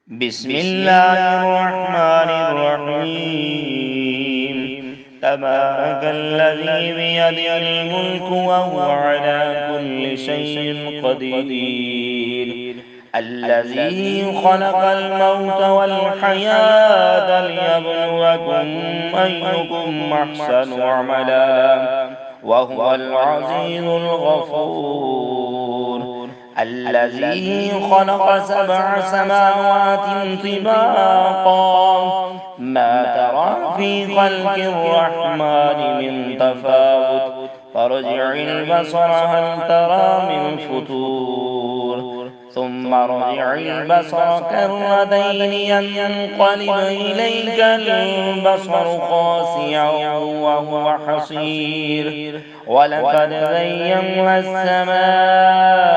بسم الله الرحمن الرحيم. تبارك الذي بيده الملك وهو على كل شيء قدير. الذي خلق الموت والحياة ليبلوكم أيكم أحسن عملا وهو العزيز الغفور. الذي خلق 7 سماوات طباقا ما ترى في خلق الرحمن من تفاوت فارجع البصر هل ترى من فطور ثم ارجع البصر كرتين ينقلب إليك البصر خاسئا وهو حصير ولقد زينا السماء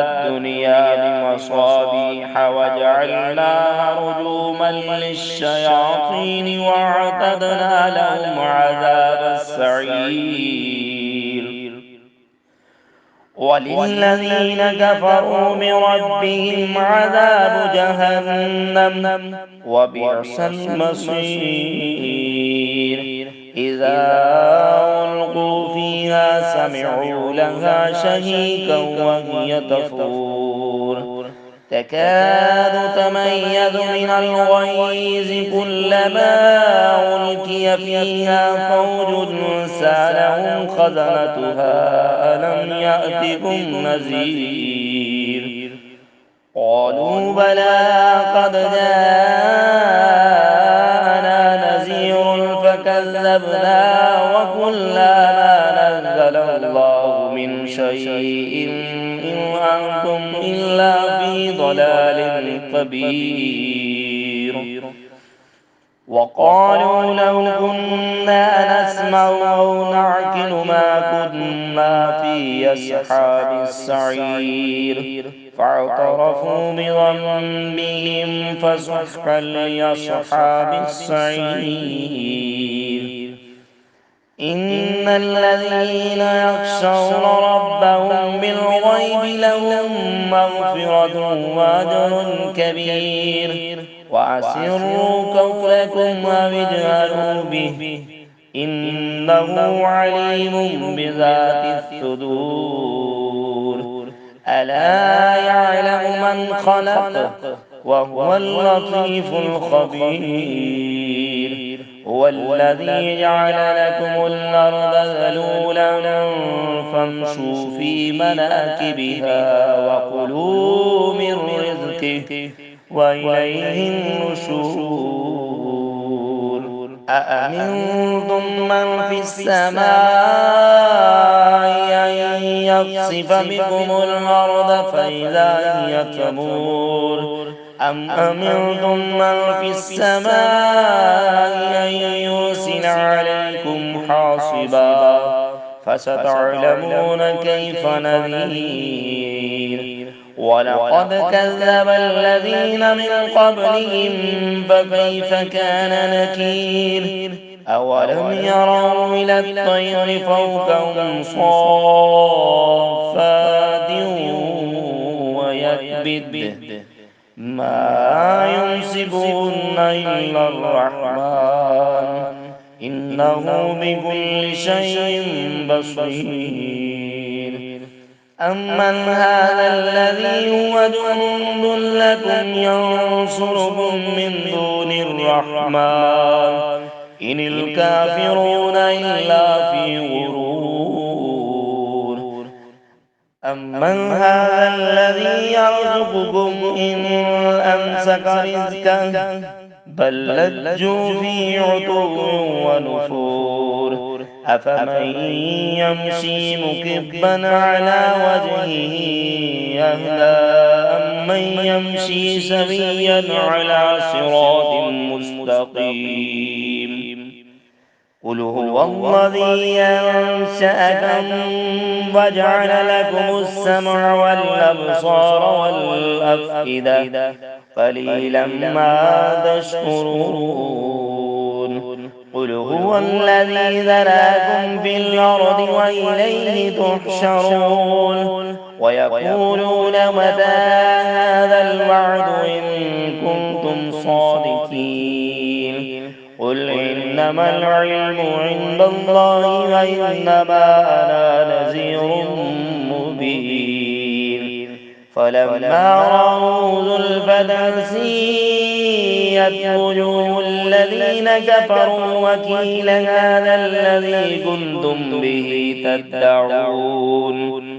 الدنيا بمصابيح وجعلناها رجوما للشياطين واعتدنا لهم عذاب السعير. وللذين كفروا بربهم عذاب جهنم وبئس المصير. إذا ألقوا فيها سمعوا لها شهيقا وهي تفور تكاد تميز من الغيظ كلما ألقي فيها فوج سألهم خزنتها ألم يأتكم نذير قالوا بلى قد جاءنا نذير فكذبنا وقلنا ما نزل الله من شيء إن أنتم إلا في ضلال كبير. وقالوا لو كنا نسمع أو نعقل ما كنا في أصحاب السعير فاعترفوا بذنبهم فسحقا لأصحاب السعير. إن الذين يخشون ربهم بالغيب لهم مغفرة وأجر كبير. وأسروا قولكم أو اجهروا به إنه عليم بذات الصدور. ألا يعلم من خلق وهو اللطيف الخبير. هو الذي جعل لكم الأرض ذلولا فامشوا في مناكبها وكلوا من رزقه وإليه النشور. أأمنتم من في السماء أن يخسف بكم الأرض فإذا هي تمور أم أمنتم من في السماء أن يرسل عليكم حاصبا فستعلمون كيف نذير. ولقد كذب الذين من قبلهم فكيف كان نكير. أولم يروا إلى الطير فوقهم صافات ويكبد ما يمسكهن إلا الرحمن إنه بكل شيء بصير. أمن هذا الذي هو جند لكم ينصركم من دون الرحمن إن الكافرون إلا في غرور. أمن هذا الذي يرزقكم إن أمسك رزقه بل لجوا في عتو ونفور. أفمن يمشي مكبا على وجهه أهدى أمن يمشي سويا على صراط مستقيم. قل هو الذي أنشأكم وجعل لكم السمع والأبصار والأفئدة قليلا ما تشكرون. قل هو الذي ذراكم في الأرض وإليه تحشرون. ويقولون متى هذا الوعد إن كنتم صادقين قل إنما العلم عند الله وإنما أنا نذير مبين فلما رأوا زلفة سيئت وجوه الذين كفروا وقيل هذا الذي كنتم به تدعون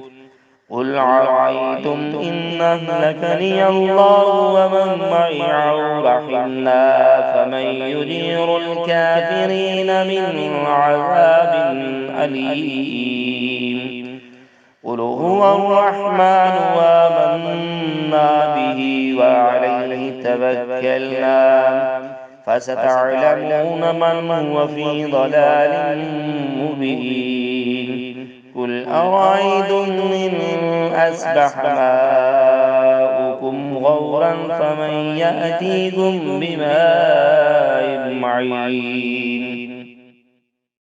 قل أرأيتم إن أهلكني الله ومن معي أو رحمنا فمن يجير الكافرين من عذاب أليم قل هو الرحمن وآمنا به وعليه توكلنا فستعلمون من هو في ضلال مبين قل أرأيتم إن أصبح ماؤكم غورا فمن يأتيكم بماء معين